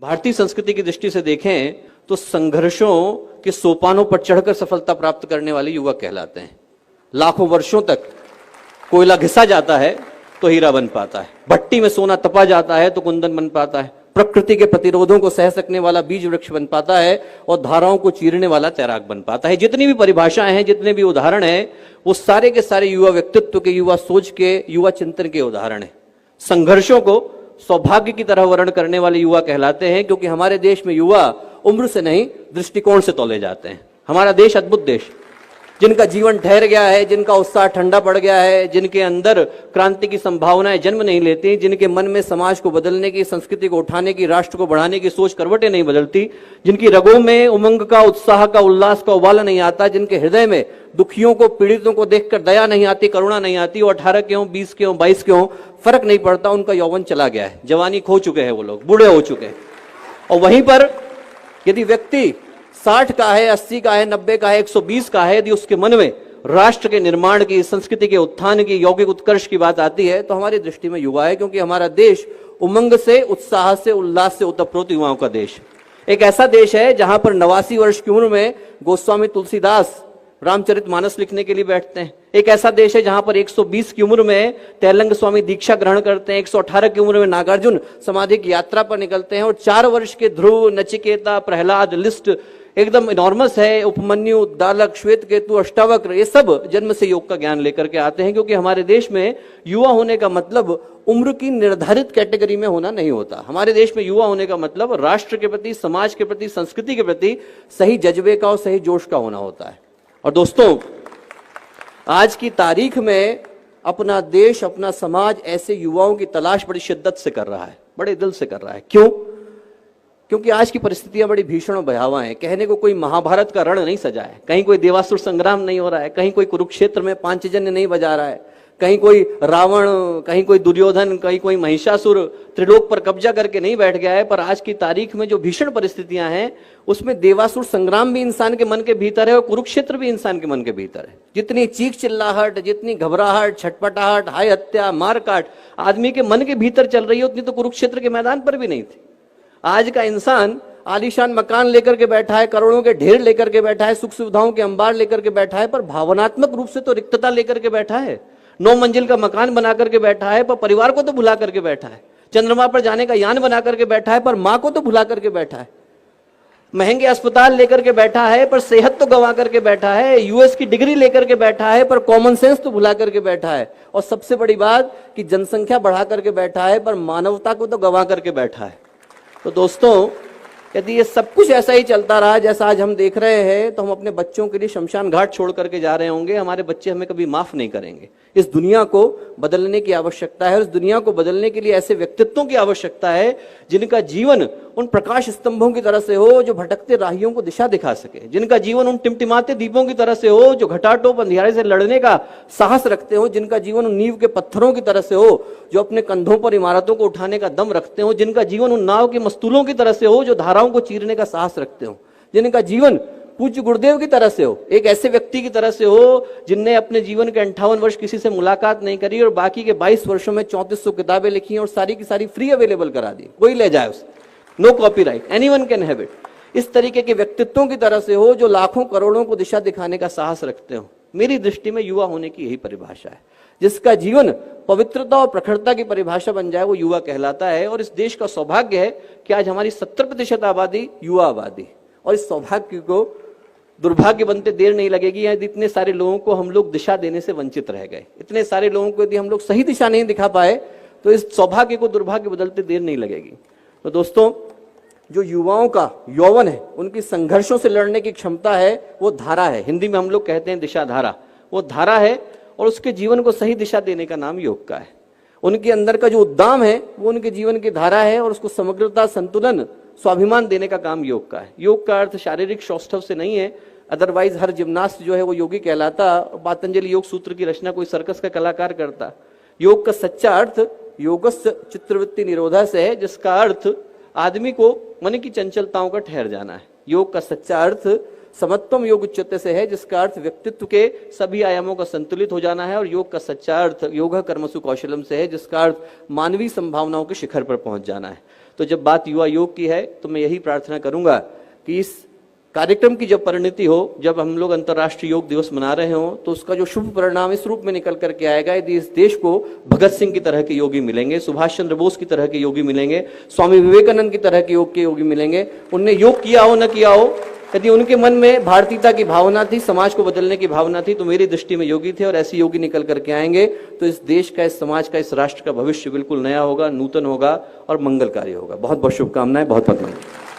भारतीय संस्कृति की दृष्टि से देखें तो संघर्षों के सोपानों पर चढ़कर सफलता प्राप्त करने वाले युवक कहलाते हैं। लाखों वर्षों तक कोयला घिसा जाता है तो हीरा बन पाता है, भट्टी में सोना तपा जाता है तो कुंदन बन पाता है, प्रकृति के प्रतिरोधों को सह सकने वाला बीज वृक्ष बन पाता है और धाराओं को चीरने वाला तैराक बन पाता है। जितनी भी परिभाषाएं हैं, जितने भी उदाहरण हैं, वो सारे के सारे युवा व्यक्तित्व के, युवा सोच के, युवा चिंतन के उदाहरण हैं। संघर्षों को सौभाग्य की तरह वर्ण करने वाले युवा कहलाते हैं, क्योंकि हमारे देश में युवा उम्र से नहीं दृष्टिकोण से तौले जाते हैं। हमारा देश अद्भुत देश, जिनका जीवन ठहर गया है, जिनका उत्साह ठंडा पड़ गया है, जिनके अंदर क्रांति की संभावनाएं जन्म नहीं लेती, जिनके मन में समाज को बदलने की, संस्कृति को उठाने की, राष्ट्र को बढ़ाने की सोच करवटें नहीं बदलती, जिनकी रगों में उमंग का, उत्साह का, उल्लास का उबाला नहीं आता, जिनके हृदय में दुखियों को, पीड़ितों को देखकर दया नहीं आती, करुणा नहीं आती, वो 18 के हों, 20 के हों, 22 के हों, फर्क नहीं पड़ता, उनका यौवन चला गया है, जवानी खो चुके हैं, वो लोग बूढ़े हो चुके हैं। और वहीं पर यदि व्यक्ति 60 का है, 80 का है, 90 का है, 120 का है, यदि उसके मन में राष्ट्र के निर्माण की, संस्कृति के उत्थान की, यौगिक उत्कर्ष की बात आती है, तो हमारी दृष्टि में युवा है, क्योंकि हमारा देश उमंग से, उत्साह से, उल्लास से ओतप्रोत युवाओं का देश। एक ऐसा देश है जहां पर 89 वर्ष की उम्र में गोस्वामी तुलसीदास रामचरितमानस लिखने के लिए बैठते हैं। एक ऐसा देश है जहां पर 120 की उम्र में तैलंग स्वामी दीक्षा ग्रहण करते हैं, 118 की उम्र में नागार्जुन समाधि की यात्रा पर निकलते हैं, और 4 वर्ष के ध्रुव, नचिकेता, प्रहलाद, लिस्ट एकदम इनॉर्मस है, उपमन्यु, दालक, श्वेत केतु, अष्टावक्र, ये सब जन्म से योग का ज्ञान लेकर के आते हैं। क्योंकि हमारे देश में युवा होने का मतलब उम्र की निर्धारित कैटेगरी में होना नहीं होता। हमारे देश में युवा होने का मतलब राष्ट्र के प्रति, समाज के प्रति, संस्कृति के प्रति सही जज्बे का और सही जोश का होना होता है। और दोस्तों, आज की तारीख में अपना देश, अपना समाज ऐसे युवाओं की तलाश बड़ी शिद्दत से कर रहा है, बड़े दिल से कर रहा है। क्यों? क्योंकि आज की परिस्थितियां बड़ी भीषण और भयावह हैं। कहने को कोई महाभारत का रण नहीं सजा है, कहीं कोई देवासुर संग्राम नहीं हो रहा है, कहीं कोई कुरुक्षेत्र में पांचजन्य नहीं बजा रहा है, कहीं कोई रावण, कहीं कोई दुर्योधन, कहीं कोई महिषासुर त्रिलोक पर कब्जा करके नहीं बैठ गया है। पर आज की तारीख में जो भीषण परिस्थितियां हैं, उसमें देवासुर संग्राम भी इंसान के मन के भीतर है और कुरुक्षेत्र भी इंसान के मन के भीतर है। जितनी चीख चिल्लाहट, जितनी घबराहट, छटपटाहट, हाय हत्या, मारकाट आदमी के मन के भीतर चल रही है, उतनी तो कुरुक्षेत्र के मैदान पर भी नहीं थी। आज का इंसान आलीशान मकान लेकर के बैठा है, करोड़ों के ढेर लेकर के बैठा है, सुख सुविधाओं के अंबार लेकर के बैठा है, पर भावनात्मक रूप से तो रिक्तता लेकर के बैठा है। 9 मंजिल का मकान बना करके बैठा है, पर परिवार को तो भुला करके बैठा है। चंद्रमा पर जाने का यान बना करके बैठा है, पर मां को तो भुला करके बैठा है। महंगे अस्पताल लेकर के बैठा है, पर सेहत तो गंवा करके बैठा है। यूएस की डिग्री लेकर के बैठा है, पर कॉमन सेंस तो भुला करके बैठा है। और सबसे बड़ी बात कि जनसंख्या बढ़ा करके बैठा है, पर मानवता को तो गंवा करके बैठा है। तो दोस्तों, यदि ये सब कुछ ऐसा ही चलता रहा जैसा आज हम देख रहे हैं, तो हम अपने बच्चों के लिए शमशान घाट छोड़ करके जा रहे होंगे। हमारे बच्चे हमें कभी माफ नहीं करेंगे। इस दुनिया को बदलने की आवश्यकता है, और इस दुनिया को बदलने के लिए ऐसे व्यक्तित्वों की आवश्यकता है जिनका जीवन उन प्रकाश स्तंभों की तरह से हो जो भटकते राहियों को दिशा दिखा सके, जिनका जीवन उन टिमटिमाते दीपों की तरह से हो जो घटाटोप अंधियारे से लड़ने का साहस रखते हो, जिनका जीवन उन नींव के पत्थरों की तरह से हो जो अपने कंधों पर इमारतों को उठाने का दम रखते हो, जिनका जीवन उन नाव के मस्तूलों की तरह से हो जो धाराओं को चीरने का साहस रखते हो, जिनका जीवन पूज्य गुरुदेव की तरह से हो, एक ऐसे व्यक्ति की तरह से हो जिनने अपने जीवन के 58 वर्ष किसी से मुलाकात नहीं करी और बाकी के 22 वर्षों में 3400 किताबें लिखी और सारी की सारी फ्री अवेलेबल करा दी, कोई ले जाए उसे, no copyright, anyone can have it. इस तरीके के व्यक्तित्वों की तरह से हो जो लाखों करोड़ों को दिशा दिखाने का साहस रखते हो। मेरी दृष्टि में युवा होने की यही परिभाषा है। जिसका जीवन पवित्रता और प्रखरता की परिभाषा बन जाए, वो युवा कहलाता है। और इस देश का सौभाग्य है कि आज हमारी 70% आबादी युवा आबादी, और इस सौभाग्य को दुर्भाग्य बनते देर नहीं लगेगी। यदि इतने सारे लोगों को हम लोग दिशा देने से वंचित रह गए, इतने सारे लोगों को यदि हम लोग सही दिशा नहीं दिखा पाए, तो इस सौभाग्य को दुर्भाग्य बदलते देर नहीं लगेगी। तो दोस्तों, जो युवाओं का यौवन है, उनकी संघर्षों से लड़ने की क्षमता है, वो धारा है। हिंदी में हम लोग कहते हैं दिशा धारा, वो धारा है। और उसके जीवन को सही दिशा देने का नाम योग का है। उनके अंदर का जो उद्दाम है, वो उनके जीवन की धारा है, और उसको समग्रता, संतुलन, स्वाभिमान देने का काम योग का है। योग का अर्थ शारीरिक सौष्ठव से नहीं है, अदरवाइज हर जिम्नास्ट जो है वो योगी कहलाता। पतंजलि योग सूत्र की रचना कोई सर्कस का कलाकार करता। योग का सच्चा अर्थ योगस्य चित्तवृत्ति निरोधा से है, जिसका अर्थ आदमी को मन की चंचलताओं का ठहर जाना है। योग का सच्चा अर्थ समत्वम योग उच्चते से है, जिसका अर्थ व्यक्तित्व के सभी आयामों का संतुलित हो जाना है। और योग का सच्चा अर्थ योग कर्मसु कौशलम से है, जिसका अर्थ मानवीय संभावनाओं के शिखर पर पहुंच जाना है। तो जब बात युवा योग की है तो मैं यही प्रार्थना करूंगा कि इस कार्यक्रम की जब परिणति हो, जब हम लोग अंतर्राष्ट्रीय योग दिवस मना रहे हो, तो उसका जो शुभ परिणाम इस रूप में निकल करके आएगा। यदि इस देश को भगत सिंह की तरह के योगी मिलेंगे, सुभाष चंद्र बोस की तरह के योगी मिलेंगे, स्वामी विवेकानंद की तरह के योगी मिलेंगे, उनने योग किया हो न किया हो, यदि उनके मन में भारतीयता की भावना थी, समाज को बदलने की भावना थी, तो मेरी दृष्टि में योगी थे। और ऐसे योगी निकल करके आएंगे तो इस देश का, इस समाज का, इस राष्ट्र का भविष्य बिल्कुल नया होगा, नूतन होगा और मंगलकारी होगा। बहुत बहुत शुभकामनाएं, बहुत बहुत धन्यवाद।